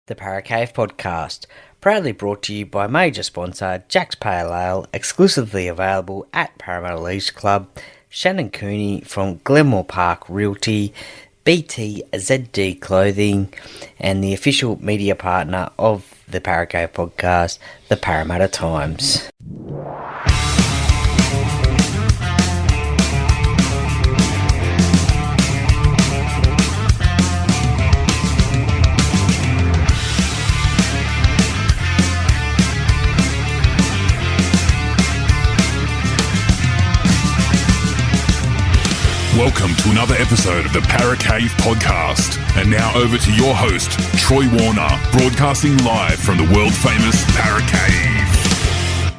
The Paracave Podcast, proudly brought to you by major sponsor Jack's Pale Ale, exclusively available at Parramatta Eels Club, Shannon Cooney from Glenmore Park Realty, BTZD Clothing, and the official media partner of the Paracave Podcast, the Parramatta Times. Welcome to another episode of the Paracave Podcast. And now over to your host, Troy Warner, broadcasting live from the world-famous Paracave.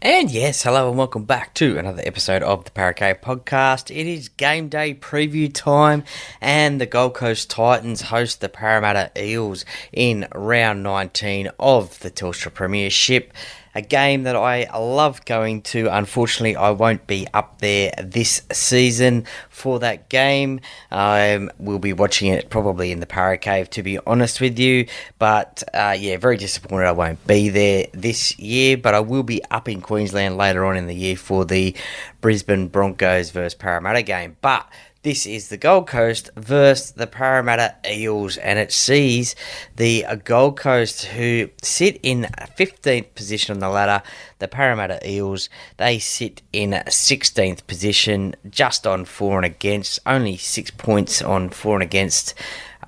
And yes, hello and welcome back to another episode of the Paracave Podcast. It is game day preview time, and the Gold Coast Titans host the Parramatta Eels in round 19 of the Telstra Premiership. A game that I love going to. Unfortunately, I won't be up there this season for that game. I will be watching it probably in the Paracave, to be honest with you. But very disappointed I won't be there this year. But I will be up in Queensland later on in the year for the Brisbane Broncos versus Parramatta game. But this is the Gold Coast versus the Parramatta Eels, and it sees the Gold Coast, who sit in 15th position on the ladder. The Parramatta Eels, they sit in 16th position, just on for and against, only 6 points on for and against,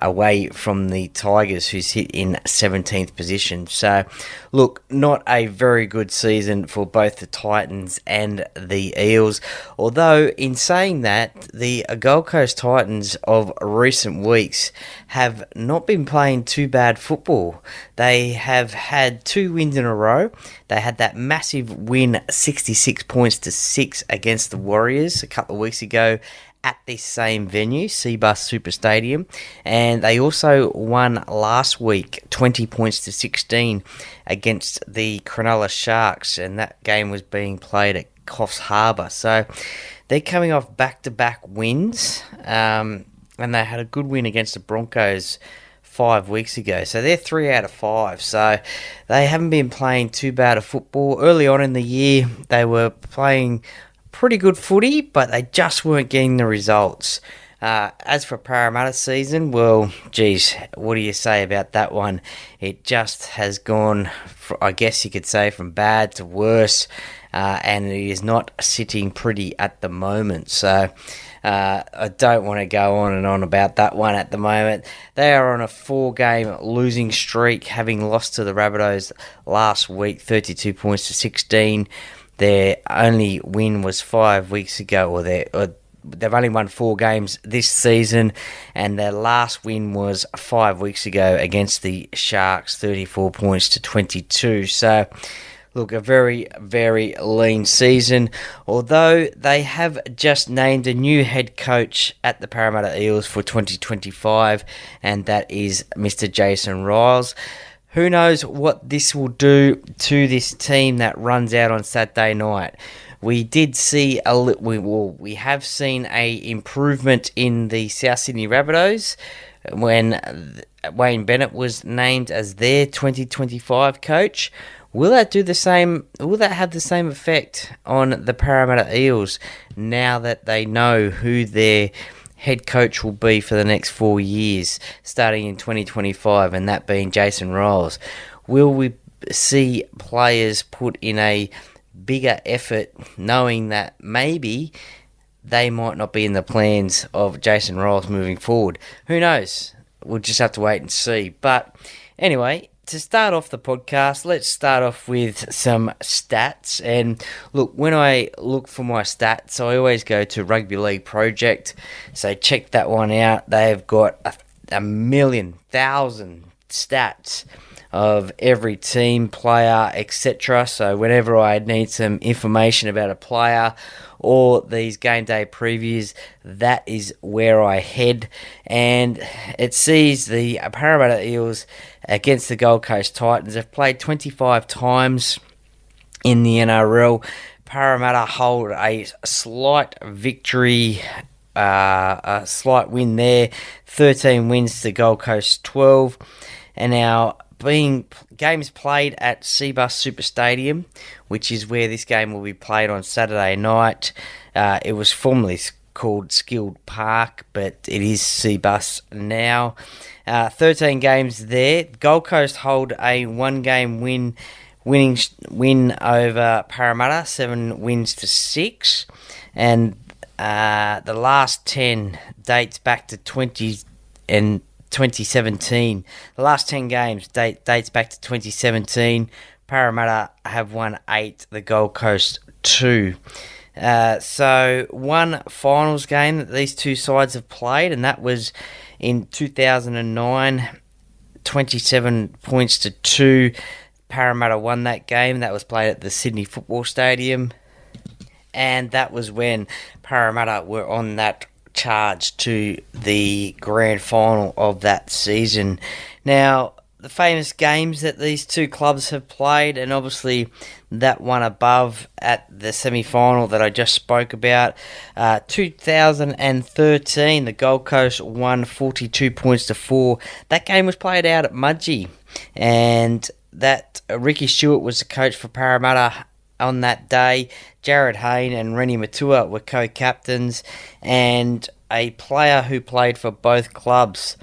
away from the Tigers, who sit in 17th position. So, look, not a very good season for both the Titans and the Eels. Although, in saying that, the Gold Coast Titans of recent weeks have not been playing too bad football. They have had 2 wins in a row. They had that massive win, 66 points to 6 against the Warriors a couple of weeks ago at this same venue, Cbus Super Stadium, and they also won last week 20 points to 16 against the Cronulla Sharks, and that game was being played at Coffs Harbour. So they're coming off back-to-back wins, and they had a good win against the Broncos 5 weeks ago. So they're 3 out of 5. So they haven't been playing too bad of football. Early on in the year, they were playing pretty good footy, but they just weren't getting the results. As for Parramatta's season, well, geez, what do you say about that one? It just has gone, I guess you could say, from bad to worse, and it is not sitting pretty at the moment. So I don't want to go on and on about that one at the moment. They are on a 4-game losing streak, having lost to the Rabbitohs last week, 32 points to 16. Their only win was 5 weeks ago, they've only won 4 games this season, and their last win was 5 weeks ago against the Sharks, 34 points to 22. So, look, a very, very lean season. Although they have just named a new head coach at the Parramatta Eels for 2025, and that is Mr. Jason Riles. Who knows what this will do to this team that runs out on Saturday night? We did see we have seen a improvement in the South Sydney Rabbitohs when Wayne Bennett was named as their 2025 coach. Will that do the same? Will that have the same effect on the Parramatta Eels now that they know who their head coach will be for the next 4 years, starting in 2025, and that being Jason Riles? Will we see players put in a bigger effort, knowing that maybe they might not be in the plans of Jason Riles moving forward? Who knows? We'll just have to wait and see. But anyway, to start off the podcast, let's start off with some stats. And look, when I look for my stats, I always go to Rugby League Project. So check that one out. They've got a million, thousand stats of every team, player, etc. So whenever I need some information about a player or these game day previews, that is where I head. And it sees the Parramatta Eels against the Gold Coast Titans have played 25 times in the NRL. Parramatta hold a slight victory, a slight win there, 13 wins to Gold Coast 12. And now, being games played at Cbus Super Stadium, which is where this game will be played on Saturday night. It was formerly called Skilled Park, but it is Cbus now. 13 games there. Gold Coast hold a one-game win over Parramatta, 7 wins to 6, and the last 10 dates back to 2017. The last 10 games dates back to 2017. Parramatta have won 8, the Gold Coast 2. So one finals game that these two sides have played, and that was in 2009, 27 points to 2. Parramatta won that game. That was played at the Sydney Football Stadium, and that was when Parramatta were on that charge to the grand final of that season. Now, the famous games that these two clubs have played, and obviously that one above at the semi-final that I just spoke about. 2013, the Gold Coast won 42 points to 4. That game was played out at Mudgee, and that Ricky Stewart was the coach for Parramatta on that day. Jared Hayne and Rennie Matua were co-captains, and a player who played for both clubs,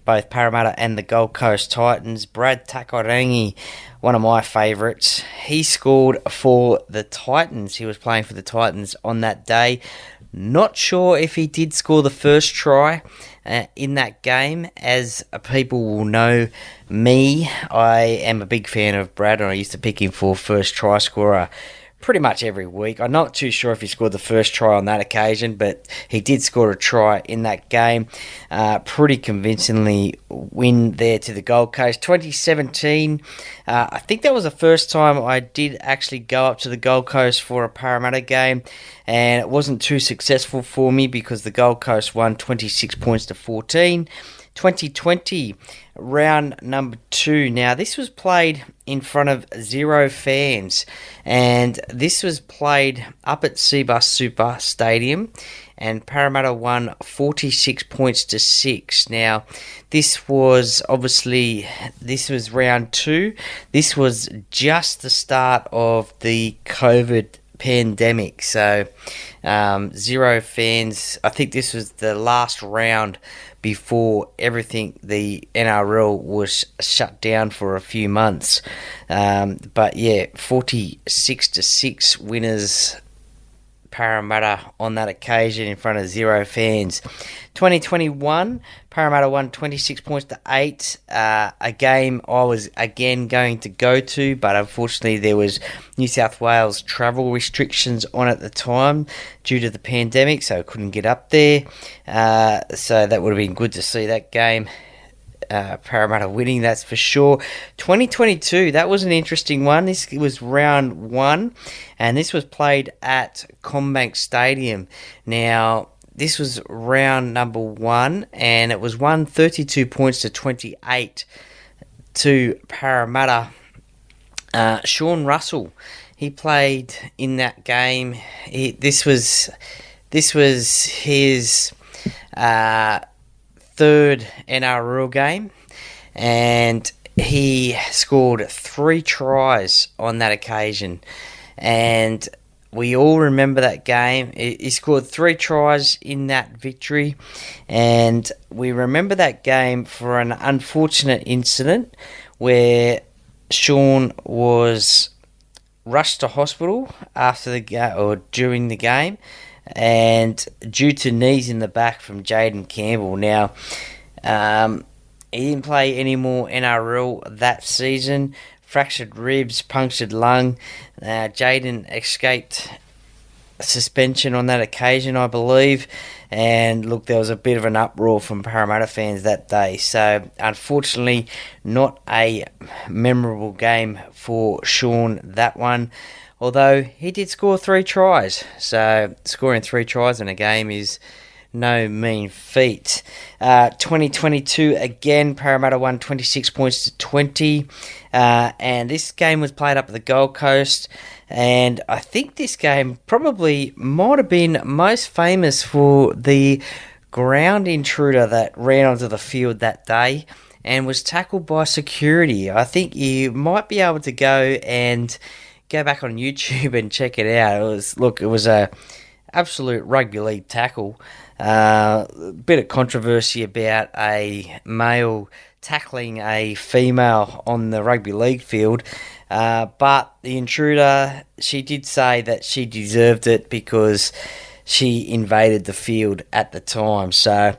both Parramatta and the Gold Coast Titans, Brad Takorangi, one of my favourites. He scored for the Titans. He was playing for the Titans on that day. Not sure if he did score the first try in that game. As people will know me, I am a big fan of Brad, and I used to pick him for first try scorer pretty much every week. I'm not too sure if he scored the first try on that occasion, but he did score a try in that game. Pretty convincingly win there to the Gold Coast. 2017, I think that was the first time I did actually go up to the Gold Coast for a Parramatta game, and it wasn't too successful for me because the Gold Coast won 26 points to 14. 2020, round number 2. Now, this was played in front of 0 fans, and this was played up at Cbus Super Stadium, and Parramatta won 46 points to 6. Now, this was round 2. This was just the start of the COVID pandemic, so 0 fans. I think this was the last round before everything, the NRL was shut down for a few months. But yeah, 46 to 6 winners, Parramatta on that occasion in front of 0 fans. 2021, Parramatta won 26 points to 8. A game I was again going to go to, but unfortunately there was New South Wales travel restrictions on at the time due to the pandemic, so I couldn't get up there. So that would have been good to see that game. Parramatta winning, that's for sure. 2022, that was an interesting one. This was round 1, and this was played at Combank Stadium. Now, this was round number 1, and it was won 32 points to 28 to Parramatta. Sean Russell, he played in that game. This was his third NRL game, and he scored 3 tries on that occasion, and we all remember that game. He scored 3 tries in that victory, and we remember that game for an unfortunate incident where Sean was rushed to hospital after the or during the game, and due to knees in the back from Jaden Campbell. Now, he didn't play any more NRL that season. Fractured ribs, punctured lung. Jaden escaped suspension on that occasion, I believe. And look, there was a bit of an uproar from Parramatta fans that day. So, unfortunately, not a memorable game for Sean, that one. Although he did score 3 tries. So, scoring 3 tries in a game is no mean feat. 2022, again, Parramatta won 26 points to 20. And this game was played up at the Gold Coast. And I think this game probably might have been most famous for the ground intruder that ran onto the field that day. and was tackled by security. I think you might be able to go back on YouTube and check it out. It was a absolute rugby league tackle. Bit of controversy about a male tackling a female on the rugby league field, but the intruder, she did say that she deserved it because she invaded the field at the time. So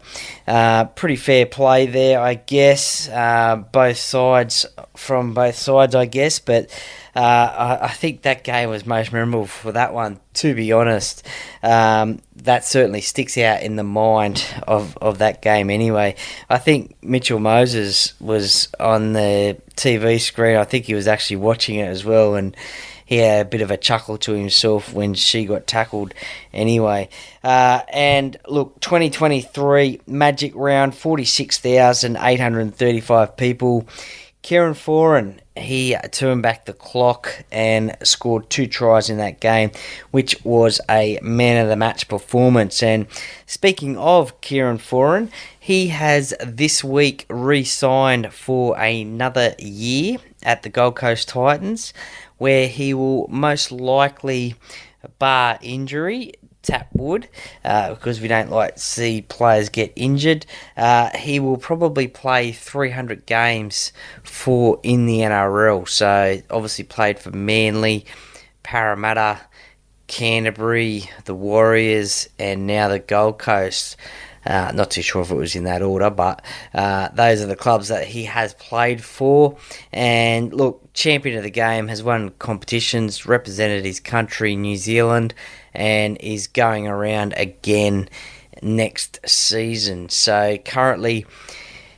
pretty fair play there, I guess. From both sides, I guess. But I think that game was most memorable for that one, to be honest. That certainly sticks out in the mind of that game anyway. I think Mitchell Moses was on the TV screen. I think he was actually watching it as well, and he had a bit of a chuckle to himself when she got tackled anyway. And look, 2023 Magic Round, 46,835 people. Kieran Foran, he turned back the clock and scored 2 tries in that game, which was a man of the match performance. And speaking of Kieran Foran, he has this week re-signed for another year at the Gold Coast Titans, where he will most likely, bar injury, tap wood, because we don't like to see players get injured, he will probably play 300 games in the NRL. So obviously played for Manly, Parramatta, Canterbury, the Warriors, and now the Gold Coast. Not too sure if it was in that order, but those are the clubs that he has played for. And look, champion of the game, has won competitions, represented his country, New Zealand, and is going around again next season. So currently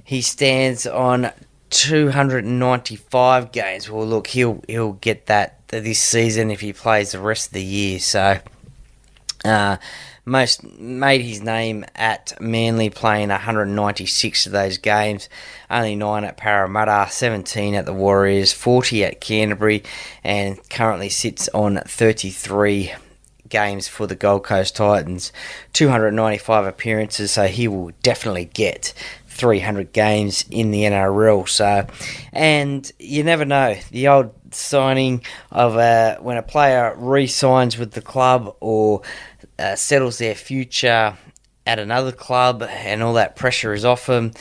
he stands on 295 games. Well, look, he'll get that this season if he plays the rest of the year. So most made his name at Manly, playing 196 of those games, only 9 at Parramatta, 17 at the Warriors, 40 at Canterbury, and currently sits on 33 games for the Gold Coast Titans, 295 appearances, so he will definitely get 300 games in the NRL. So, and you never know, the old signing of when a player re-signs with the club or settles their future at another club and all that pressure is off them,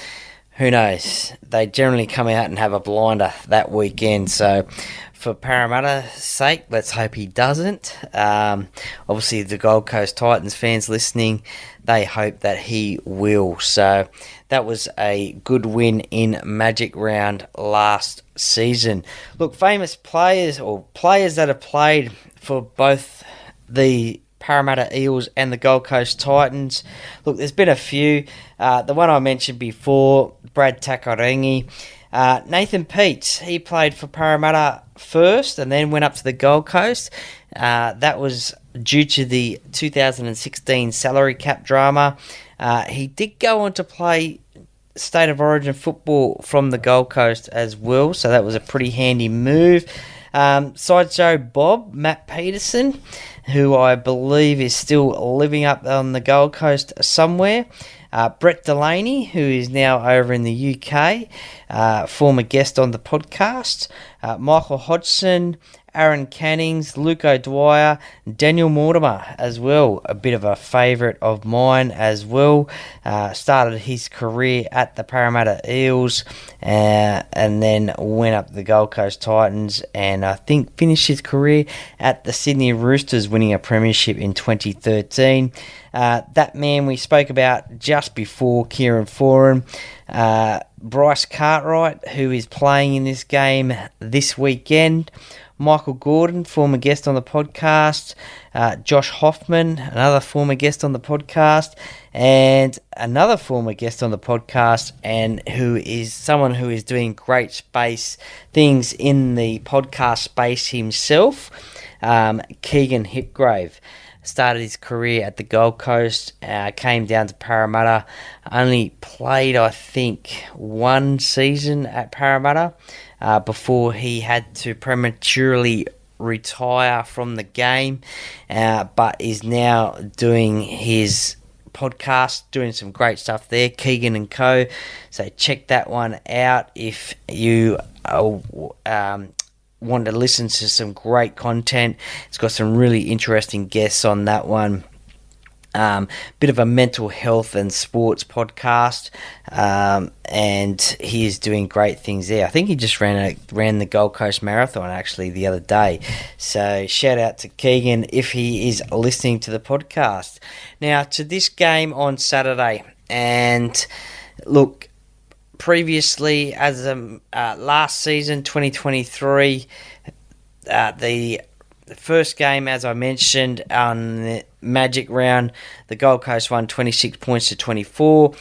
who knows? They generally come out and have a blinder that weekend. So for Parramatta's sake, let's hope he doesn't. Obviously, the Gold Coast Titans fans listening, they hope that he will. So that was a good win in Magic Round last season. Look, famous players or players that have played for both the Parramatta Eels and the Gold Coast Titans. Look, there's been a few. The one I mentioned before, Brad Takarangi. Nathan Peets, he played for Parramatta first and then went up to the Gold Coast. That was due to the 2016 salary cap drama. He did go on to play State of Origin football from the Gold Coast as well, so that was a pretty handy move. Sideshow Bob, Matt Peterson, who I believe is still living up on the Gold Coast somewhere. Brett Delaney, who is now over in the UK, former guest on the podcast. Michael Hodgson, Aaron Cannings, Luke O'Dwyer, Daniel Mortimer as well, a bit of a favourite of mine as well. Started his career at the Parramatta Eels and then went up to the Gold Coast Titans, and I think finished his career at the Sydney Roosters, winning a premiership in 2013. That man we spoke about just before, Kieran Foran. Bryce Cartwright, who is playing in this game this weekend. Michael Gordon, former guest on the podcast. Josh Hoffman, another former guest on the podcast. And another former guest on the podcast, and who is someone who is doing great space things in the podcast space himself, Keegan Hipgrave. Started his career at the Gold Coast, came down to Parramatta, only played, I think, one season at Parramatta before he had to prematurely retire from the game, but is now doing his podcast, doing some great stuff there, Keegan and Co. So check that one out if you want to listen to some great content. It's got some really interesting guests on that one. Bit of a mental health and sports podcast, and he is doing great things there. I think he just ran the Gold Coast Marathon actually the other day. So shout out to Keegan if he is listening to the podcast. Now to this game on Saturday, and look, previously as last season 2023, the first game, as I mentioned, on the Magic round, the Gold Coast won 26 points to 24.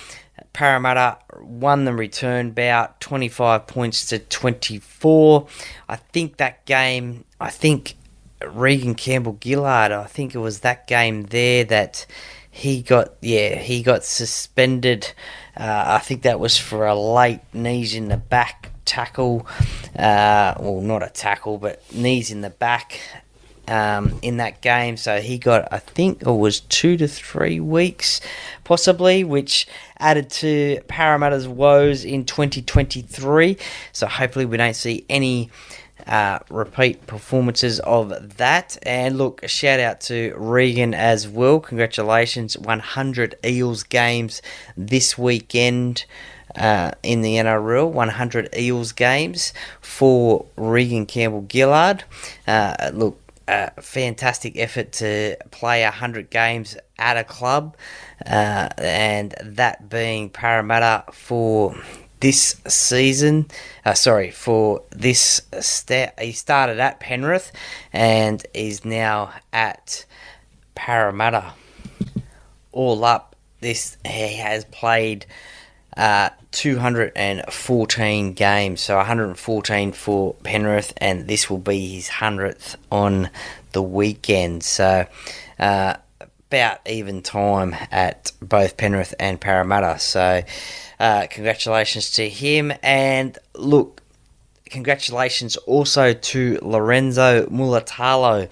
Parramatta won the return bout 25 points to 24. I think that game, Regan Campbell-Gillard, I think it was that game there that he got suspended. I think that was for a late knees in the back tackle. Well, not a tackle, but knees in the back. In that game, so he got, I think it was 2 to 3 weeks possibly, which added to Parramatta's woes in 2023. So hopefully we don't see any repeat performances of that. And look, a shout out to Regan as well. Congratulations, 100 Eels games this weekend. In the NRL, 100 Eels games for Regan Campbell-Gillard. Look, fantastic effort to play 100 games at a club, and that being Parramatta for this season. For this he started at Penrith and is now at Parramatta. All up, he has played 214 games, so 114 for Penrith, and this will be his 100th on the weekend. So about even time at both Penrith and Parramatta. So congratulations to him, and look, congratulations also to Lorenzo Mulatalo,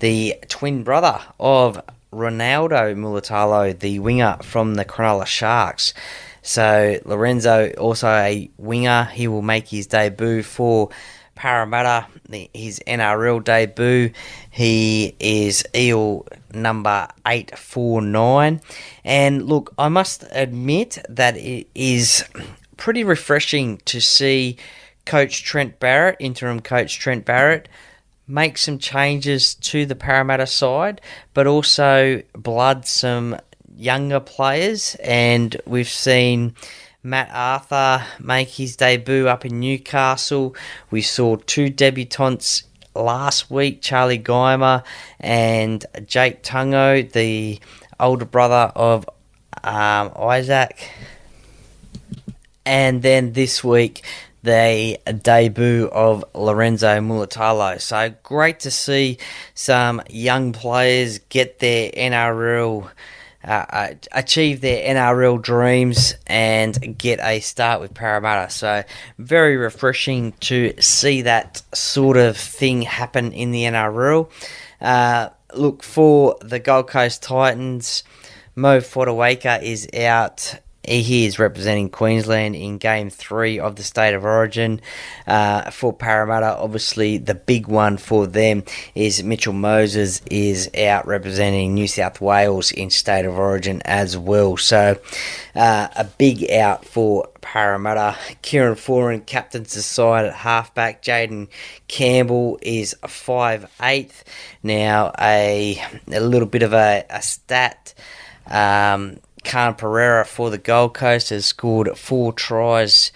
the twin brother of Ronaldo Mulatalo, the winger from the Cronulla Sharks. So Lorenzo, also a winger, he will make his debut for Parramatta, his NRL debut. He is Eel number 849. And look, I must admit that it is pretty refreshing to see interim coach Trent Barrett, make some changes to the Parramatta side, but also blood some younger players. And we've seen Matt Arthur make his debut up in Newcastle. We saw 2 debutants last week, Charlie Geimer and Jake Tungo, the older brother of Isaac. And then this week, the debut of Lorenzo Mulatalo. So great to see some young players get their NRL achieve their NRL dreams and get a start with Parramatta. So very refreshing to see that sort of thing happen in the NRL. Look, for the Gold Coast Titans, Mo Fotuaika is out. He is representing Queensland in Game 3 of the State of Origin. For Parramatta, obviously the big one for them is Mitchell Moses is out representing New South Wales in State of Origin as well. So a big out for Parramatta. Kieran Foran captains the side at halfback. Jaden Campbell is 5'8". Now a little bit of a stat. Khan Pereira for the Gold Coast has scored 4 tries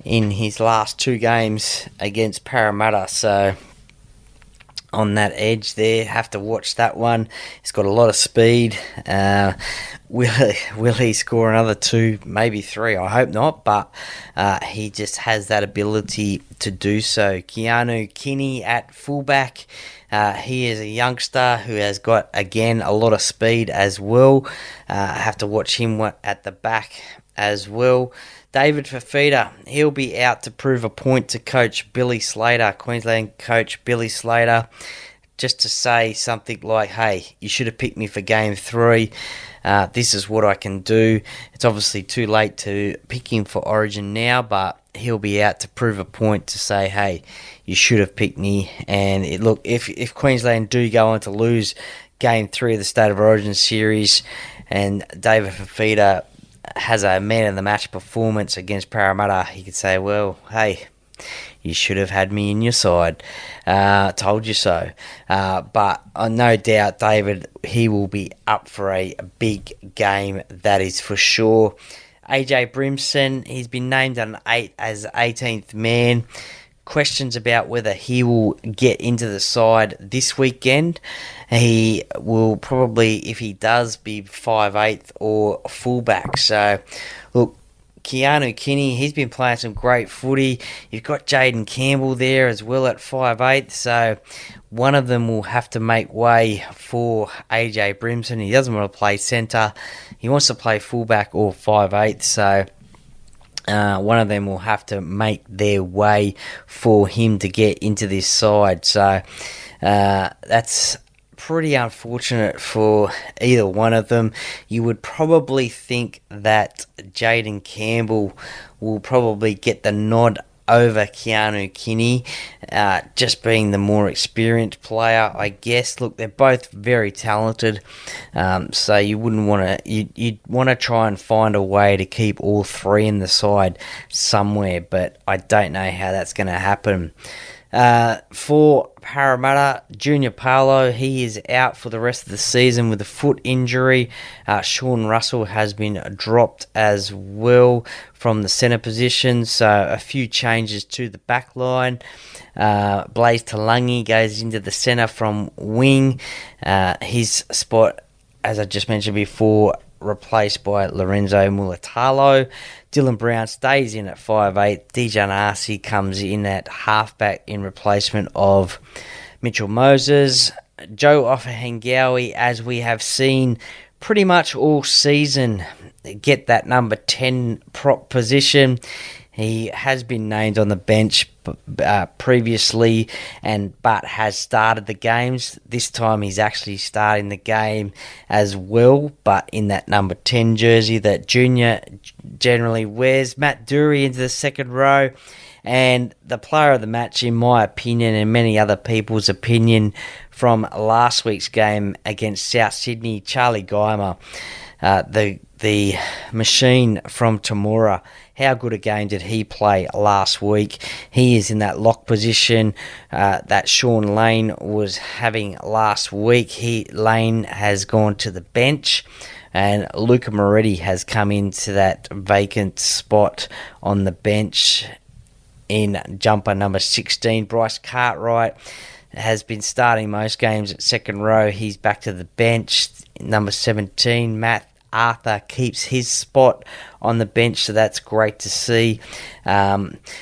in his last 2 games against Parramatta. So on that edge there, have to watch that one. He's got a lot of speed. Will he score another 2, maybe 3? I hope not, but he just has that ability to do so. Keanu Kinney at fullback. He is a youngster who has got, again, a lot of speed as well. Have to watch him at the back as well. David Fafita, he'll be out to prove a point to coach Billy Slater, Queensland coach Billy Slater, just to say something like, hey, you should have picked me for Game 3. this is what I can do. It's obviously too late to pick him for Origin now, but he'll be out to prove a point to say, hey, you should have picked me. And if Queensland do go on to lose Game 3 of the State of Origin series and David Fafita has a man-of-the-match performance against Parramatta, he could say, well, hey, you should have had me in your side. Told you so. But no doubt, David, he will be up for a big game, that is for sure. AJ Brimson, he's been named as 18th man. Questions about whether he will get into the side this weekend. He will probably, if he does, be 5'8" or fullback. So, look, Keanu Kinney, he's been playing some great footy. You've got Jaden Campbell there as well at 5'8", so one of them will have to make way for AJ Brimson. He doesn't want to play centre. He wants to play fullback or 5'8", so one of them will have to make their way for him to get into this side. So that's pretty unfortunate for either one of them. You would probably think that Jaden Campbell will probably get the nod over Keanu Kinney, just being the more experienced player, I guess. Look, they're both very talented, so you wouldn't want to. You'd want to try and find a way to keep all three in the side somewhere, but I don't know how that's going to happen. For Parramatta, Junior Paulo, he is out for the rest of the season with a foot injury. Sean Russell has been dropped as well from the centre position, so a few changes to the back line. Blaze Talangi goes into the centre from wing. His spot, as I just mentioned before, replaced by Lorenzo Mulatalo. Dylan Brown stays in at 5'8". Dijon Arcee comes in at halfback in replacement of Mitchell Moses. Joe Ofahengawi, as we have seen pretty much all season, get that number 10 prop position. He has been named on the bench previously, but has started the games. This time he's actually starting the game as well, but in that number 10 jersey that Junior generally wears. Matt Dury into the second row, and the player of the match, in my opinion and many other people's opinion, from last week's game against South Sydney, Charlie Geimer, the machine from Temora. How good a game did he play last week? He is in that lock position that Sean Lane was having last week. Lane has gone to the bench, and Luca Moretti has come into that vacant spot on the bench in jumper number 16. Bryce Cartwright has been starting most games at second row. He's back to the bench. Number 17, Matt Arthur keeps his spot on the bench, so that's great to see.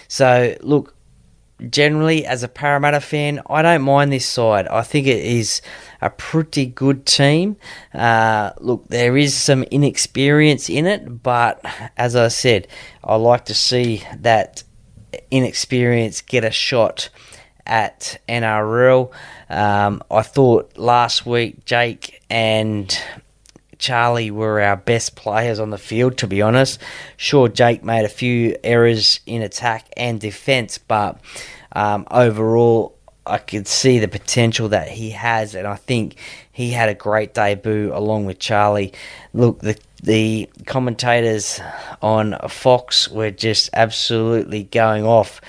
So, look, generally, as a Parramatta fan, I don't mind this side. I think it is a pretty good team. Look, there is some inexperience in it, but as I said, I like to see that inexperience get a shot at NRL. I thought last week Jake and Charlie were our best players on the field, to be honest. Sure, Jake made a few errors in attack and defence, but overall, I could see the potential that he has, and I think he had a great debut along with Charlie. Look, the commentators on Fox were just absolutely going off,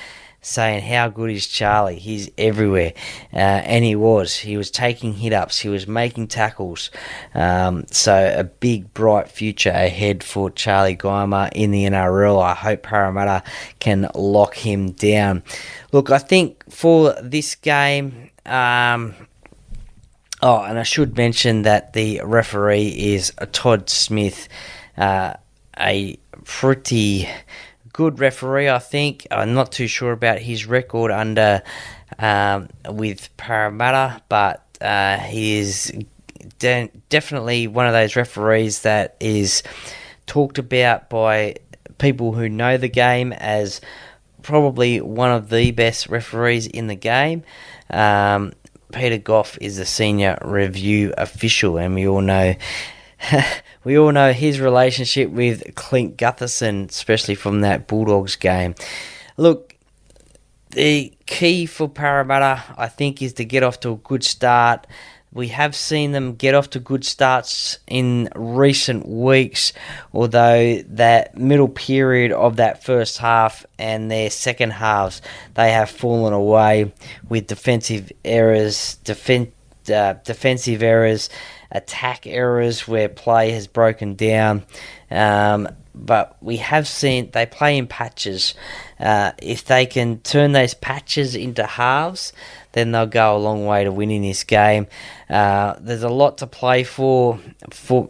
saying how good is Charlie. He's everywhere, and he was taking hit-ups, he was making tackles, so a big bright future ahead for Charlie Geimer in the NRL. I hope Parramatta can lock him down. Look, I think for this game, and I should mention that the referee is Todd Smith, a pretty good referee, I think. I'm not too sure about his record under with Parramatta, but he is definitely one of those referees that is talked about by people who know the game as probably one of the best referees in the game. Peter Goff is the senior review official, and we all know we all know his relationship with Clint Gutherson, especially from that Bulldogs game. Look, the key for Parramatta, I think, is to get off to a good start. We have seen them get off to good starts in recent weeks, although that middle period of that first half and their second halves, they have fallen away with defensive errors, attack errors where play has broken down. But we have seen they play in patches. If they can turn those patches into halves, then they'll go a long way to winning this game. There's a lot to play for.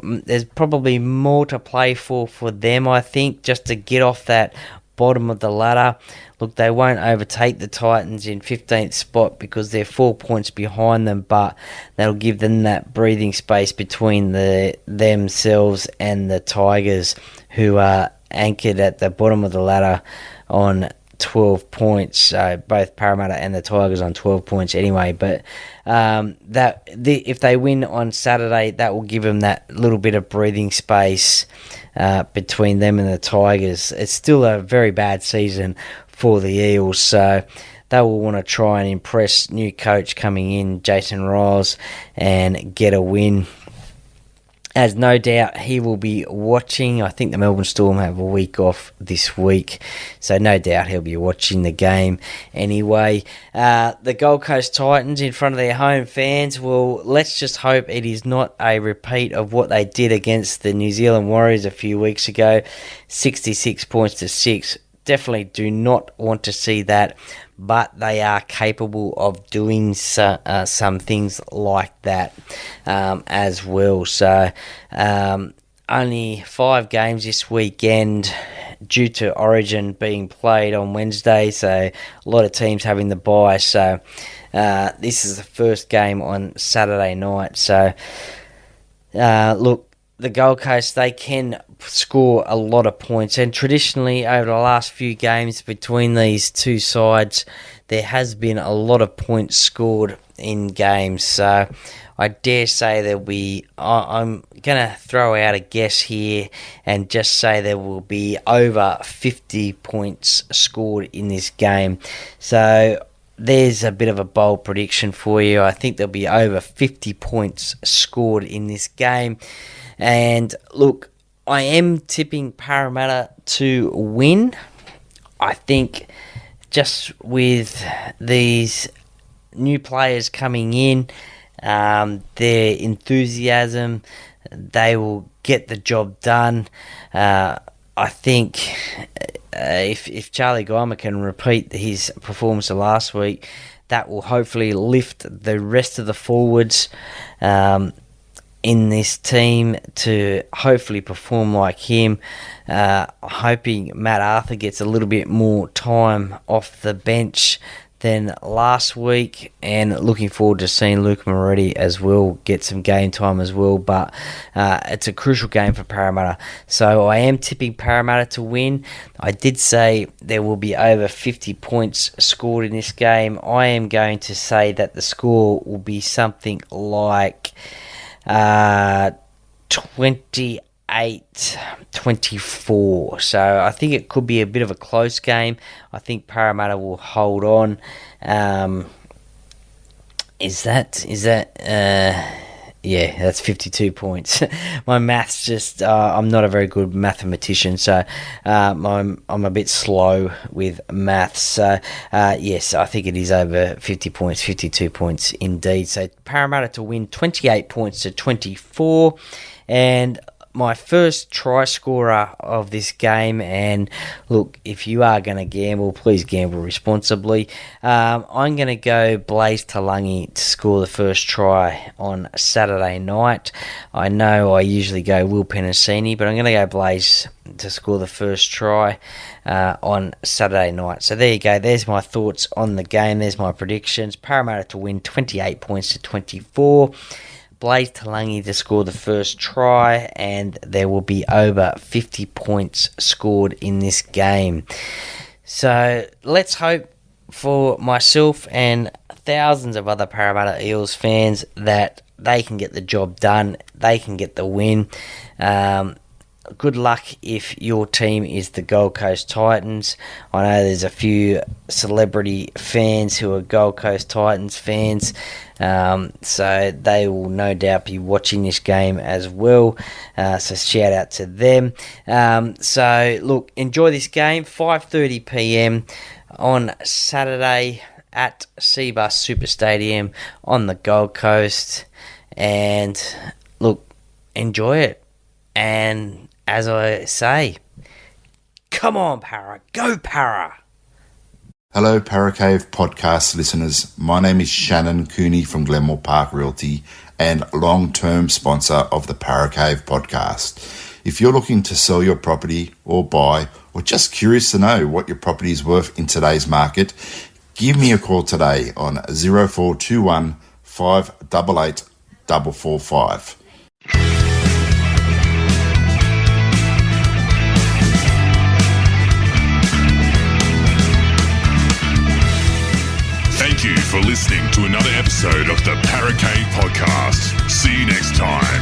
There's probably more to play for them, I think, just to get off that bottom of the ladder. Look, they won't overtake the Titans in 15th spot because they're 4 points behind them, but that'll give them that breathing space between themselves and the Tigers, who are anchored at the bottom of the ladder on 12 points. So both Parramatta and the Tigers on 12 points anyway. But if they win on Saturday, that will give them that little bit of breathing space between them and the Tigers. It's still a very bad season for the Eels, so they will want to try and impress new coach coming in, Jason Riles, and get a win. As no doubt he will be watching. I think the Melbourne Storm have a week off this week, so no doubt he'll be watching the game anyway. The Gold Coast Titans in front of their home fans, well, let's just hope it is not a repeat of what they did against the New Zealand Warriors a few weeks ago, 66 points to 6. Definitely do not want to see that, but they are capable of doing some things like that as well. So only 5 games this weekend due to Origin being played on Wednesday, so a lot of teams having the bye. So this is the first game on Saturday night. So look, the Gold Coast, they can score a lot of points, and traditionally over the last few games between these two sides, there has been a lot of points scored in games. So I dare say there'll be, I'm going to throw out a guess here and just say there will be over 50 points scored in this game. So there's a bit of a bold prediction for you. I think there'll be over 50 points scored in this game. And look, I am tipping Parramatta to win. I think just with these new players coming in, their enthusiasm, they will get the job done. I think if Charlie Geimer can repeat his performance of last week, that will hopefully lift the rest of the forwards in this team to hopefully perform like him. Hoping Matt Arthur gets a little bit more time off the bench than last week, and looking forward to seeing Luke Moretti as well get some game time as well. But it's a crucial game for Parramatta, so I am tipping Parramatta to win. I did say there will be over 50 points scored in this game. I am going to say that the score will be something like 28-24. So I think it could be a bit of a close game. I think Parramatta will hold on. Yeah, that's 52 points. My maths just, I'm not a very good mathematician, so I'm a bit slow with maths. So, yes, I think it is over 50 points, 52 points indeed. So, Parramatta to win 28 points to 24. And my first try scorer of this game, and look, if you are going to gamble, please gamble responsibly. I'm going to go Blaze Talangi to score the first try on Saturday night. I know I usually go Will Penasini, but I'm going to go Blaze to score the first try on Saturday night. So there you go. There's my thoughts on the game. There's my predictions. Parramatta to win 28 points to 24. Blaze Talangi to score the first try, and there will be over 50 points scored in this game. So let's hope for myself and thousands of other Parramatta Eels fans that they can get the job done. They can get the win. Good luck if your team is the Gold Coast Titans. I know there's a few celebrity fans who are Gold Coast Titans fans, so they will no doubt be watching this game as well. So shout out to them. So look, enjoy this game. 5:30 p.m. on Saturday at Cbus Super Stadium on the Gold Coast, and look, enjoy it. And as I say, come on, Para. Go, Para. Hello, Paracave podcast listeners. My name is Shannon Cooney from Glenmore Park Realty and long-term sponsor of the Paracave podcast. If you're looking to sell your property or buy, or just curious to know what your property is worth in today's market, give me a call today on 0421 588 445. Thank you for listening to another episode of the Parramatta Podcast. See you next time.